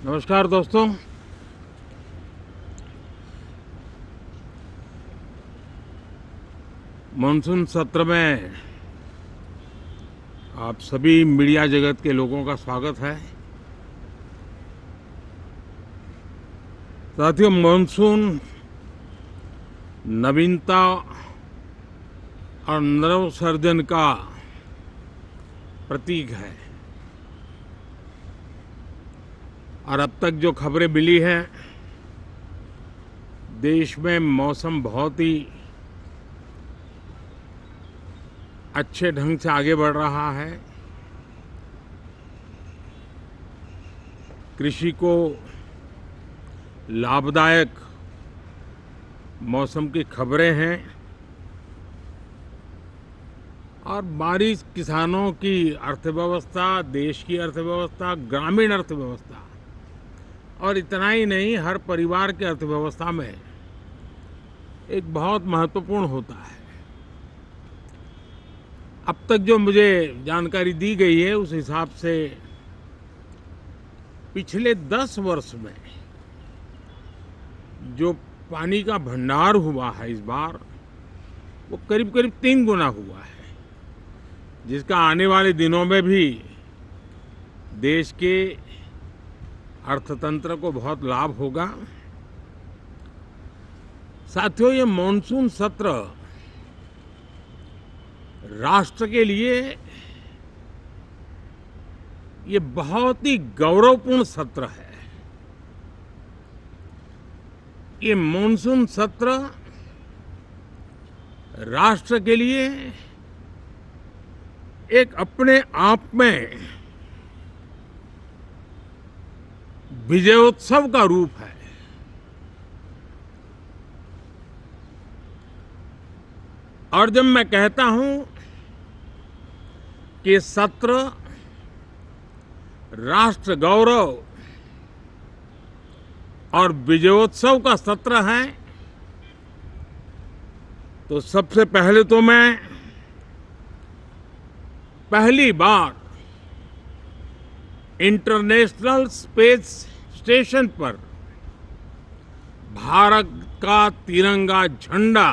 नमस्कार दोस्तों। मानसून सत्र में आप सभी मीडिया जगत के लोगों का स्वागत है। साथियों, मानसून नवीनता और नवसर्जन का प्रतीक है और अब तक जो खबरें मिली हैं, देश में मौसम बहुत ही अच्छे ढंग से आगे बढ़ रहा है। कृषि को लाभदायक मौसम की खबरें हैं और बारिश किसानों की अर्थव्यवस्था, देश की अर्थव्यवस्था, ग्रामीण अर्थव्यवस्था और इतना ही नहीं, हर परिवार की अर्थव्यवस्था में एक बहुत महत्वपूर्ण होता है। अब तक जो मुझे जानकारी दी गई है उस हिसाब से पिछले 10 वर्ष में जो पानी का भंडार हुआ है इस बार, वो करीब करीब 3 गुना हुआ है, जिसका आने वाले दिनों में भी देश के अर्थतंत्र को बहुत लाभ होगा। साथियों, ये मॉनसून सत्र राष्ट्र के लिए ये बहुत ही गौरवपूर्ण सत्र है। ये मॉनसून सत्र राष्ट्र के लिए एक अपने आप में विजयोत्सव का रूप है। और जब मैं कहता हूं कि सत्र राष्ट्र गौरव और विजयोत्सव का सत्र है, तो सबसे पहले तो मैं पहली बार इंटरनेशनल स्पेस स्टेशन पर भारत का तिरंगा झंडा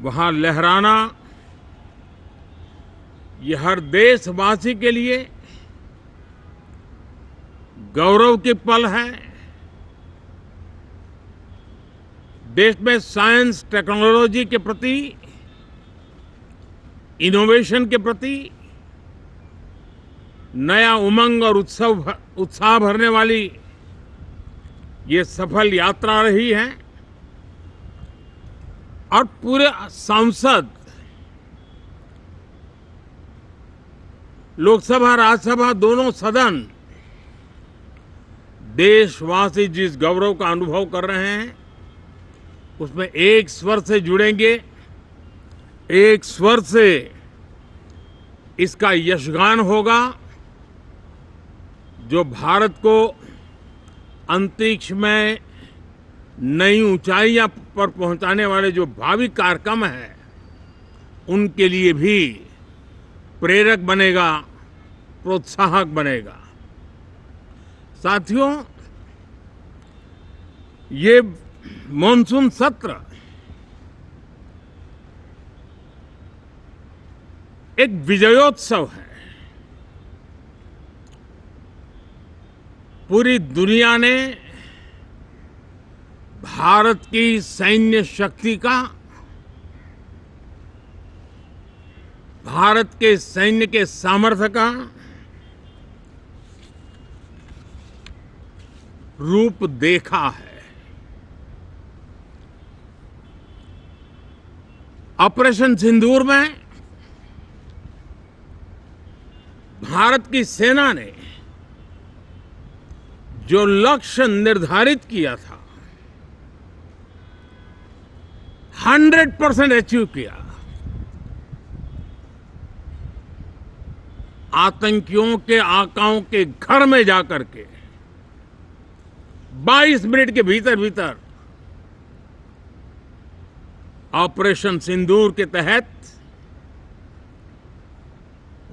वहां लहराना, ये हर देशवासी के लिए गौरव की पल है। देश में साइंस टेक्नोलॉजी के प्रति, इनोवेशन के प्रति नया उमंग और उत्साह भरने वाली ये सफल यात्रा रही है और पूरे सांसद, लोकसभा राज्यसभा दोनों सदन देशवासी जिस गौरव का अनुभव कर रहे हैं उसमें एक स्वर से जुड़ेंगे, एक स्वर से इसका यशगान होगा। जो भारत को अंतरिक्ष में नई ऊंचाइयां पर पहुंचाने वाले जो भावी कार्यक्रम हैं, उनके लिए भी प्रेरक बनेगा, प्रोत्साहक बनेगा। साथियों, ये मॉनसून सत्र एक विजयोत्सव है। पूरी दुनिया ने भारत की सैन्य शक्ति का, भारत के सैन्य के सामर्थ्य का रूप देखा है। ऑपरेशन सिंदूर में भारत की सेना ने जो लक्ष्य निर्धारित किया था, 100% अचीव किया। आतंकियों के आकाओं के घर में जाकर के 22 मिनट के भीतर भीतर ऑपरेशन सिंदूर के तहत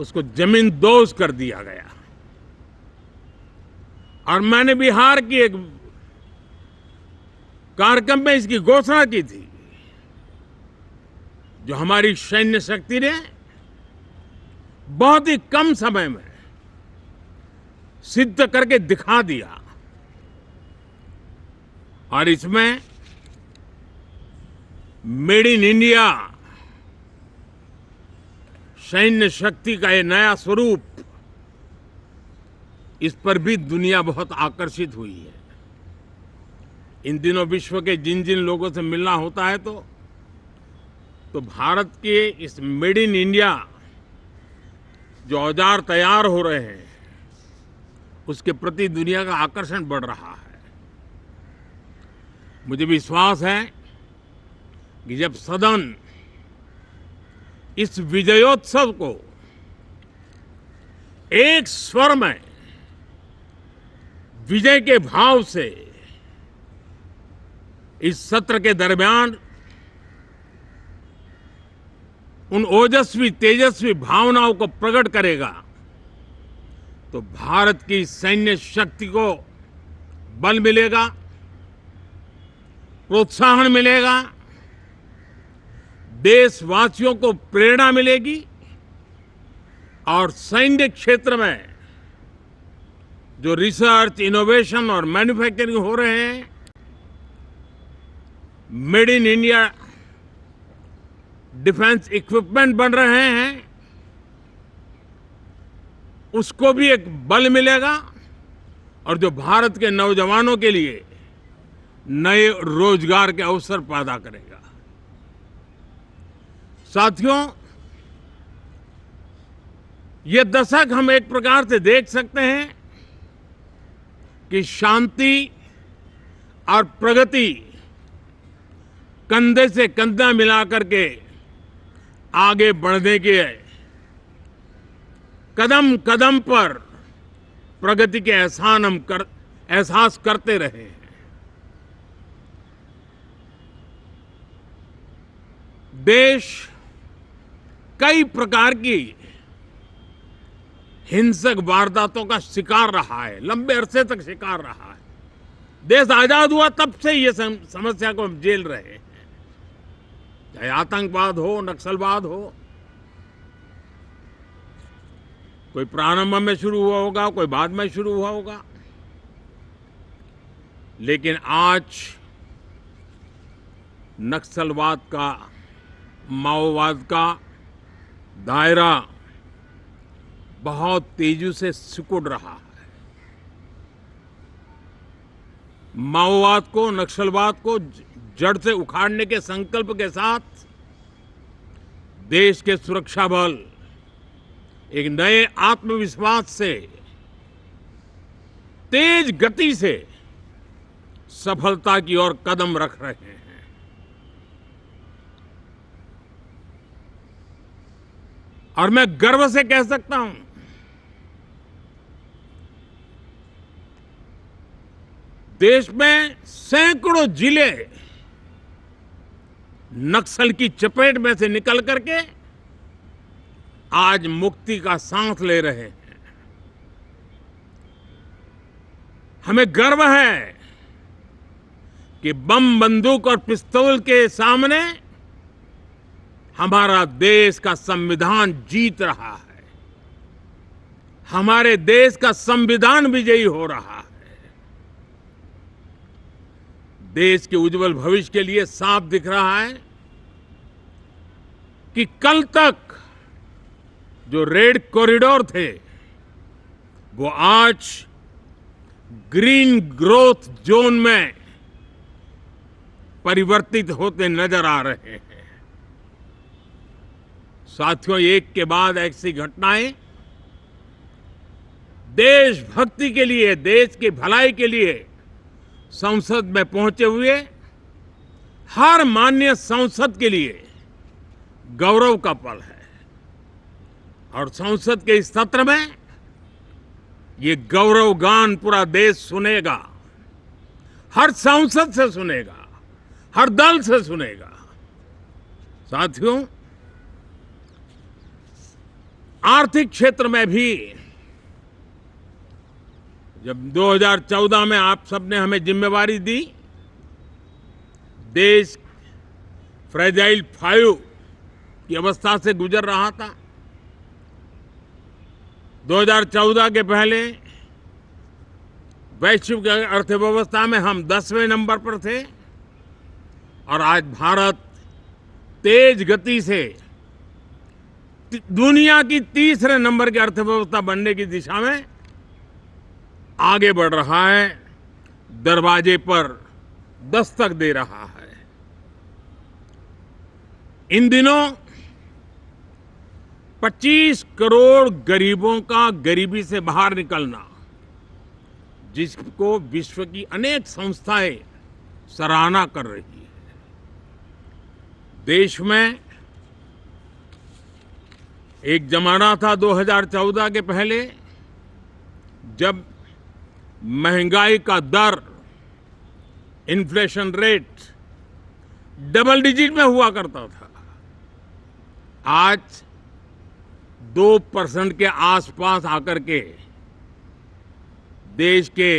उसको जमींदोज कर दिया गया। और मैंने बिहार की एक कार्यक्रम में इसकी घोषणा की थी, जो हमारी सैन्य शक्ति ने बहुत ही कम समय में सिद्ध करके दिखा दिया। और इसमें मेड इन इंडिया सैन्य शक्ति का ये नया स्वरूप, इस पर भी दुनिया बहुत आकर्षित हुई है। इन दिनों विश्व के जिन जिन लोगों से मिलना होता है तो भारत के इस मेड इन इंडिया जो औजार तैयार हो रहे हैं, उसके प्रति दुनिया का आकर्षण बढ़ रहा है। मुझे विश्वास है कि जब सदन इस विजयोत्सव को एक स्वर में विजय के भाव से इस सत्र के दरमियान उन ओजस्वी तेजस्वी भावनाओं को प्रकट करेगा, तो भारत की सैन्य शक्ति को बल मिलेगा, प्रोत्साहन मिलेगा, देशवासियों को प्रेरणा मिलेगी और सैन्य क्षेत्र में जो रिसर्च, इनोवेशन और मैन्युफैक्चरिंग हो रहे हैं, made in India defence equipment बन रहे हैं, उसको भी एक बल मिलेगा और जो भारत के नौजवानों के लिए नए रोजगार के अवसर पैदा करेगा। साथियों, ये दशक हम एक प्रकार से देख सकते हैं कि शांति और प्रगति कंधे से कंधा मिलाकर के आगे बढ़ने के कदम कदम पर प्रगति के एहसास करते रहे हैं। देश कई प्रकार की हिंसक वारदातों का शिकार रहा है, लंबे अरसे तक शिकार रहा है। देश आजाद हुआ तब से ये समस्या को हम झेल रहे हैं, चाहे आतंकवाद हो, नक्सलवाद हो। कोई प्रारंभ में शुरू हुआ होगा, कोई बाद में शुरू हुआ होगा, लेकिन आज नक्सलवाद का, माओवाद का दायरा बहुत तेजी से सिकुड़ रहा है। माओवाद को, नक्सलवाद को जड़ से उखाड़ने के संकल्प के साथ देश के सुरक्षा बल एक नए आत्मविश्वास से, तेज गति से सफलता की ओर कदम रख रहे हैं। और मैं गर्व से कह सकता हूं, देश में सैकड़ों जिले नक्सल की चपेट में से निकल करके आज मुक्ति का सांस ले रहे हैं। हमें गर्व है कि बम, बंदूक और पिस्तौल के सामने हमारा देश का संविधान जीत रहा है, हमारे देश का संविधान विजयी हो रहा है। देश के उज्जवल भविष्य के लिए साफ दिख रहा है कि कल तक जो रेड कॉरिडोर थे, वो आज ग्रीन ग्रोथ जोन में परिवर्तित होते नजर आ रहे हैं। साथियों, एक के बाद ऐसी घटनाएं देशभक्ति के लिए, देश की भलाई के लिए संसद में पहुंचे हुए हर माननीय सांसद के लिए गौरव का पल है। और संसद के इस सत्र में ये गौरव गान पूरा देश सुनेगा, हर सांसद से सुनेगा, हर दल से सुनेगा। साथियों, आर्थिक क्षेत्र में भी जब 2014 में आप सबने हमें जिम्मेवारी दी, देश फ्रेजाइल 5 की अवस्था से गुजर रहा था। 2014 के पहले वैश्विक अर्थव्यवस्था में हम 10वें नंबर पर थे और आज भारत तेज गति से दुनिया की तीसरे नंबर की अर्थव्यवस्था बनने की दिशा में आगे बढ़ रहा है, दरवाजे पर दस्तक दे रहा है। इन दिनों 25 करोड़ गरीबों का गरीबी से बाहर निकलना, जिसको विश्व की अनेक संस्थाएं सराहना कर रही है। देश में एक जमाना था 2014 के पहले, जब महंगाई का दर, इन्फ्लेशन रेट डबल डिजिट में हुआ करता था। आज 2% के आसपास आकर के देश के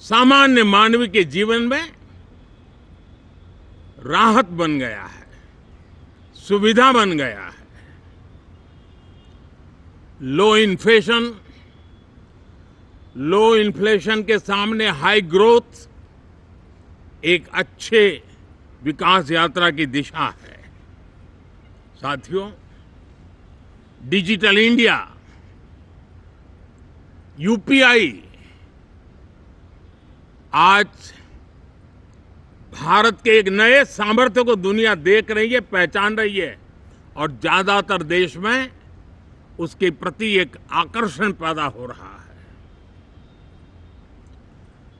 सामान्य मानव के जीवन में राहत बन गया है, सुविधा बन गया है। लो इन्फ्लेशन के सामने हाई ग्रोथ एक अच्छे विकास यात्रा की दिशा है। साथियों, डिजिटल इंडिया, यूपीआई आज भारत के एक नए सामर्थ्य को दुनिया देख रही है, पहचान रही है और ज्यादातर देश में उसके प्रति एक आकर्षण पैदा हो रहा है।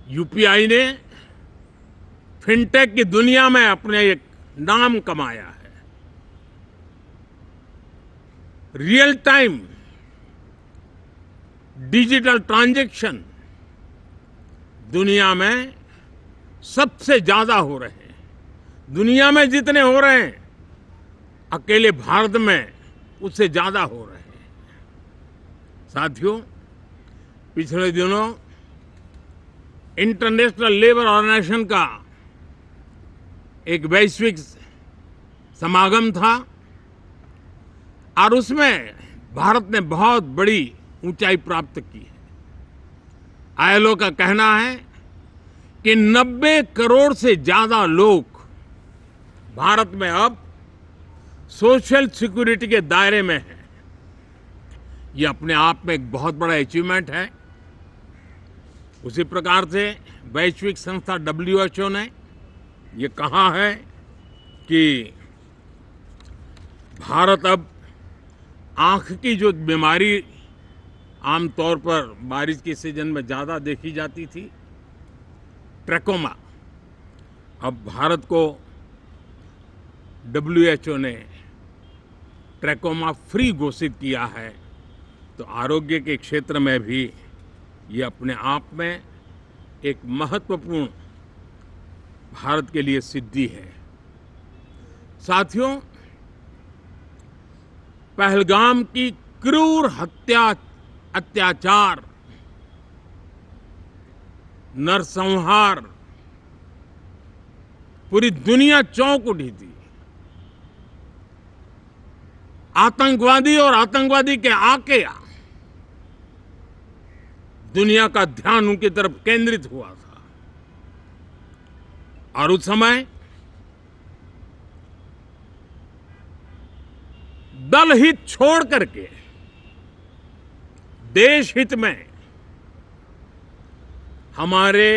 यूपीआई ने फिनटेक की दुनिया में अपने एक नाम कमाया है। रियल टाइम डिजिटल ट्रांजैक्शन दुनिया में सबसे ज्यादा हो रहे हैं। दुनिया में जितने हो रहे हैं, अकेले भारत में उससे ज्यादा हो रहे हैं। साथियों, पिछले दिनों इंटरनेशनल लेबर ऑर्गेनाइजेशन का एक वैश्विक समागम था और उसमें भारत ने बहुत बड़ी ऊंचाई प्राप्त की है। आईएलओ का कहना है कि 90 करोड़ से ज्यादा लोग भारत में अब सोशल सिक्योरिटी के दायरे में हैं। ये अपने आप में एक बहुत बड़ा अचीवमेंट है। उसी प्रकार से वैश्विक संस्था WHO ने ये कहा है कि भारत अब आंख की जो बीमारी आमतौर पर बारिश के सीजन में ज़्यादा देखी जाती थी, ट्रैकोमा, अब भारत को WHO ने ट्रैकोमा फ्री घोषित किया है। तो आरोग्य के क्षेत्र में भी ये अपने आप में एक महत्वपूर्ण भारत के लिए सिद्धि है। साथियों, पहलगाम की क्रूर हत्या, अत्याचार, नरसंहार पूरी दुनिया चौंक उठी थी। आतंकवादी और आतंकवादी के आके दुनिया का ध्यान उनकी तरफ केंद्रित हुआ था और उस समय दल हित छोड़ करके देश हित में हमारे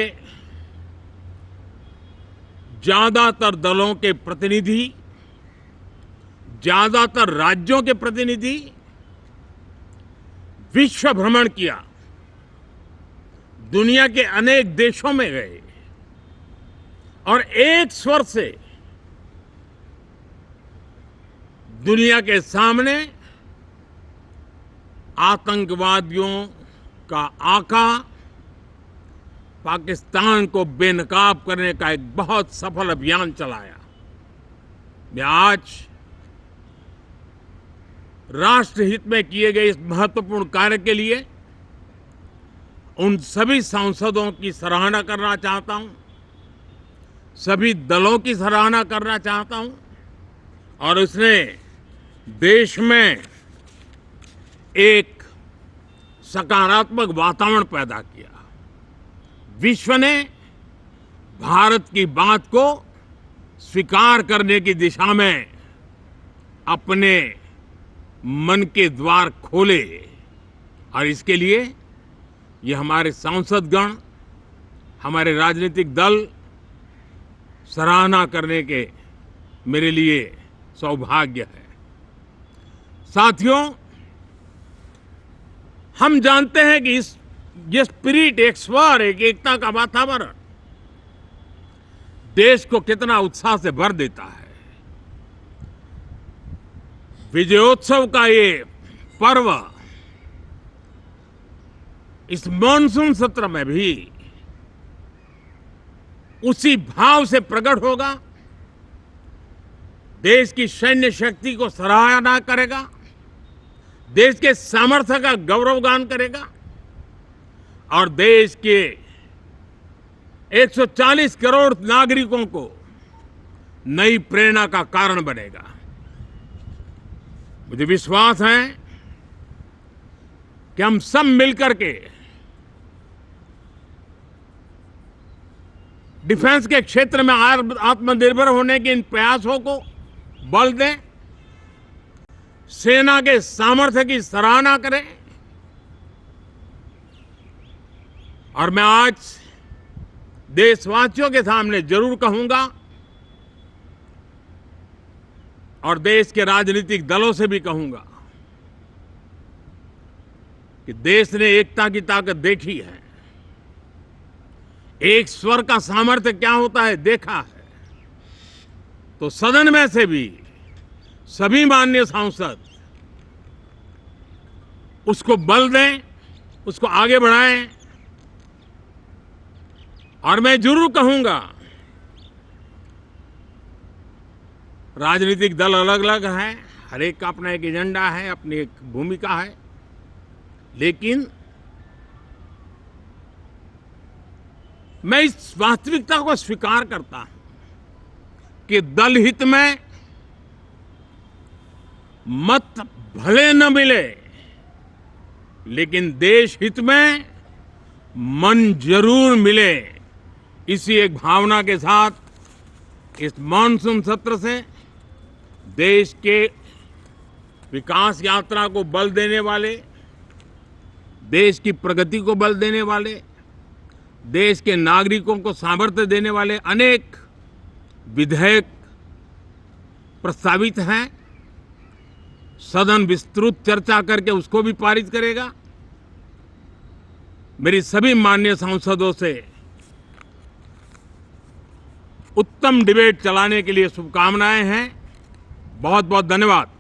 ज्यादातर दलों के प्रतिनिधि, ज्यादातर राज्यों के प्रतिनिधि विश्व भ्रमण किया, दुनिया के अनेक देशों में गए और एक स्वर से दुनिया के सामने आतंकवादियों का आका पाकिस्तान को बेनकाब करने का एक बहुत सफल अभियान चलाया। मैं आज राष्ट्रहित में किए गए इस महत्वपूर्ण कार्य के लिए उन सभी सांसदों की सराहना करना चाहता हूं, सभी दलों की सराहना करना चाहता हूं और उसने देश में एक सकारात्मक वातावरण पैदा किया। विश्व ने भारत की बात को स्वीकार करने की दिशा में अपने मन के द्वार खोले और इसके लिए ये हमारे सांसदगण, हमारे राजनीतिक दल सराहना करने के मेरे लिए सौभाग्य है। साथियों, हम जानते हैं कि ये स्पिरिट, एक स्वर, एक एकता का वातावरण देश को कितना उत्साह से भर देता है। विजयोत्सव का ये पर्व इस मॉनसून सत्र में भी उसी भाव से प्रकट होगा। देश की सैन्य शक्ति को सराहना करेगा, देश के सामर्थ्य का गौरवगान करेगा और देश के 140 करोड़ नागरिकों को नई प्रेरणा का कारण बनेगा। मुझे विश्वास है कि हम सब मिलकर के डिफेंस के क्षेत्र में आत्मनिर्भर होने के इन प्रयासों को बल दें, सेना के सामर्थ्य की सराहना करें और मैं आज देशवासियों के सामने जरूर कहूंगा और देश के राजनीतिक दलों से भी कहूंगा कि देश ने एकता की ताकत देखी है, एक स्वर का सामर्थ्य क्या होता है देखा है। तो सदन में से भी सभी माननीय सांसद उसको बल दें, उसको आगे बढ़ाएं और मैं जरूर कहूंगा, राजनीतिक दल अलग अलग हैं, हर एक का अपना एक एजेंडा है, अपनी एक भूमिका है, लेकिन मैं इस वास्तविकता को स्वीकार करता हूं कि दल हित में मत भले न मिले, लेकिन देश हित में मन जरूर मिले। इसी एक भावना के साथ इस मॉनसून सत्र से देश के विकास यात्रा को बल देने वाले, देश की प्रगति को बल देने वाले, देश के नागरिकों को सामर्थ्य देने वाले अनेक विधेयक प्रस्तावित हैं। सदन विस्तृत चर्चा करके उसको भी पारित करेगा। मेरी सभी माननीय सांसदों से उत्तम डिबेट चलाने के लिए शुभकामनाएं हैं। बहुत बहुत धन्यवाद।